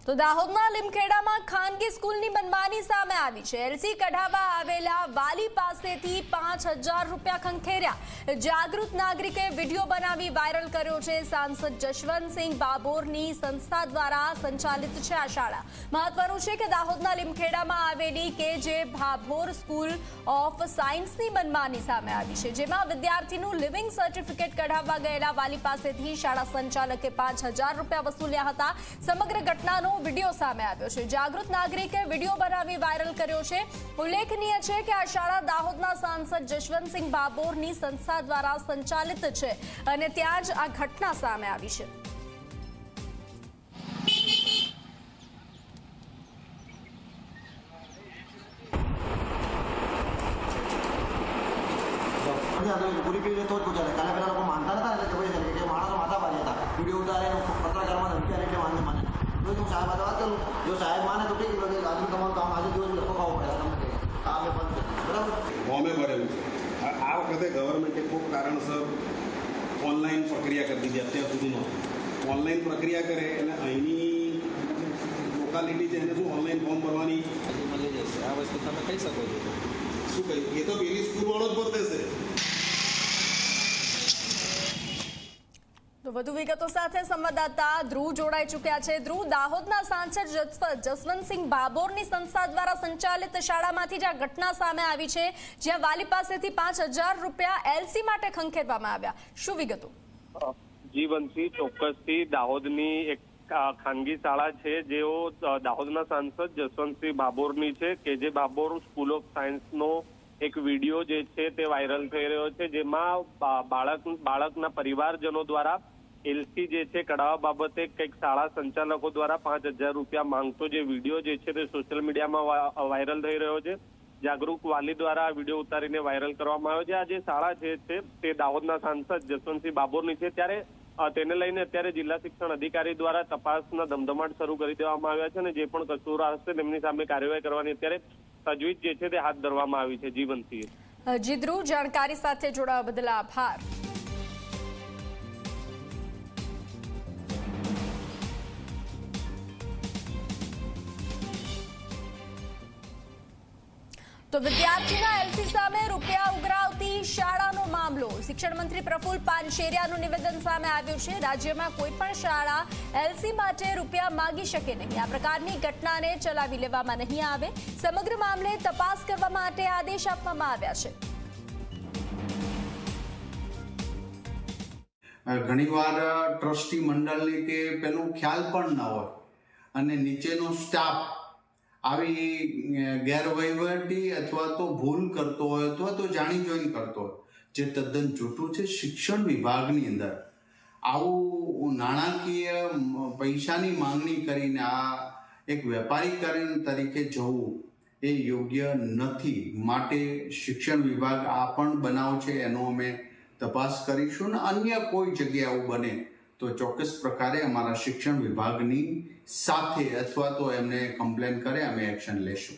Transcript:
તો દાહોદના લીમખેડામાં ખાનગી સ્કૂલની મનમાની સામે આવી છે। એલસી કઢાવવા આવેલા વાલી પાસેથી 5000 રૂપિયા ખંખેર્યા। જાગૃત નાગરિકે વિડીયો બનાવી વાયરલ કર્યો છે। સાંસદ જશવંતસિંહ બાબોરની સંસ્થા દ્વારા સંચાલિત છે આ શાળા। મહત્વનું છે કે દાહોદના લીમખેડામાં આવેલી કેજે ભાભોર સ્કૂલ ઓફ સાયન્સની મનમાની સામે આવી છે, જેમાં વિદ્યાર્થીનું લિવિંગ સર્ટિફિકેટ કઢાવવા ગયેલા વાલી પાસેથી શાળા સંચાલકે 5000 રૂપિયા વસૂલ્યા હતા। સમગ્ર ઘટનાનો વીડિયો સામે આવ્યો છે। જાગૃત નાગરિકે વીડિયો બનાવી વાયરલ કર્યો છે। ઉલ્લેખનીય છે કે આ શાળા દાહોદના સાંસદ જશવંતસિંહ બાબોરની સંસ્થા દ્વારા સંચાલિત છે અને ત્યાં જ આ ઘટના સામે આવી છે। पूरी पीढ़ी तो कुछ काले पेला लोग मानता था कि माना तो माता पारी था वीडियो उतारे पत्रकार में धमकी आने के मानने माने तो तुम साहब बात करो जो साहब माने तो ठीक है आदमी कमाओ काम आज दिवस लोग खाओ पड़े તમને કામ એ બંધ બરાબર ફોર્મે ભરેલું છે। આ વખતે ગવર્મેન્ટે ખૂબ કારણસર ઓનલાઈન પ્રક્રિયા કરી દીધી। અત્યાર સુધીમાં ઓનલાઈન પ્રક્રિયા કરે એટલે અહીંની લોકાલિટી છે એને શું ઓનલાઈન ફોર્મ ભરવાની મળી જશે। આ વસ્તુ તમે કહી શકો છો। શું કહ્યું એ તો પેલી સ્કૂલવાળો જ બતાવશે। તો વધુ વિગતો સાથે સંવાદદાતા ધ્રુવ જોડાઈ ચૂક્યા છે। ધ્રુવ, દાહોદના સાંસદ જસવંતસિંહ બાબોરની સંસ્થા દ્વારા સંચાલિત શાળામાંથી જ આ ઘટના સામે આવી છે, જ્યાં વાલી પાસેથી 5000 રૂપિયા એલસી માટે ખંખેરવામાં આવ્યા। શું વિગતો? જીવનથી ચોક્કસથી દાહોદની એક ખાનગી શાળા છે જેઓ દાહોદના સાંસદ જસવંતસિંહ બાબોરની છે, કે જે બાબોર સ્કૂલ ઓફ સાયન્સનો એક વિડીયો જે છે તે વાયરલ થઈ રહ્યો છે, જેમાં બાળકના પરિવારજનો દ્વારા એલસી જે છે કઢાવવા બાબતે કંઈક શાળા સંચાલકો દ્વારા 5000 રૂપિયા માંગતો જે વિડીયો જે છે તે સોશિયલ મીડિયામાં વાયરલ થઈ રહ્યો છે। જાગૃત વાલી દ્વારા આ વિડીયો ઉતારીને વાયરલ કરવામાં આવ્યો છે। આ જે શાળા છે તે દાહોદના સાંસદ જસવંતસિંહ બાબોરની છે, ત્યારે તેને લઈને અત્યારે જિલ્લા શિક્ષણ અધિકારી દ્વારા તપાસના ધમધમાટ શરૂ કરી દેવામાં આવ્યા છે અને જે પણ કસૂરવાર હશે તેમની સામે કાર્યવાહી કરવાની અત્યારે તજવીજ જે છે તે હાથ ધરવામાં આવી છે। જીવનસિંહ જી ધ્રુવ, જાણકારી સાથે જોડાવા બદલ આભાર। તો વિદ્યાર્થીના એલસી સામે રૂપિયા ઉઘરાવતી શાળાનો મામલો। શિક્ષણ મંત્રી પ્રફુલ પાનશેરિયાનું નિવેદન સામે આવ્યું છે। રાજ્યમાં કોઈ પણ શાળા એલસી માટે રૂપિયા માંગી શકે નહીં। આ પ્રકારની ઘટનાને ચલાવી લેવામાં નહીં આવે। સમગ્ર મામલે તપાસ કરવા માટે આદેશ આપવામાં આવ્યા છે। ઘણીવાર ટ્રસ્ટી મંડળને કે પેલું ખ્યાલ પણ ન હોય અને નીચેનો સ્ટાફ આવી ગેરવહીવટી અથવા તો ભૂલ કરતો હોય અથવા તો જાણી જોઈને કરતો હોય, જે તદ્દન જૂઠું છે। શિક્ષણ વિભાગની અંદર આવું નાણાકીય પૈસાની માંગણી કરીને આ એક વેપારીકરણ તરીકે જવું એ યોગ્ય નથી। માટે શિક્ષણ વિભાગ આ પણ બનાવ છે એનો અમે તપાસ કરીશું ને અન્ય કોઈ જગ્યાએ આવું બને તો ચોક્કસ પ્રકારે અમારા શિક્ષણ વિભાગની સાથે અથવા તો એમને કમ્પ્લેન કરે અમે એક્શન લેશું।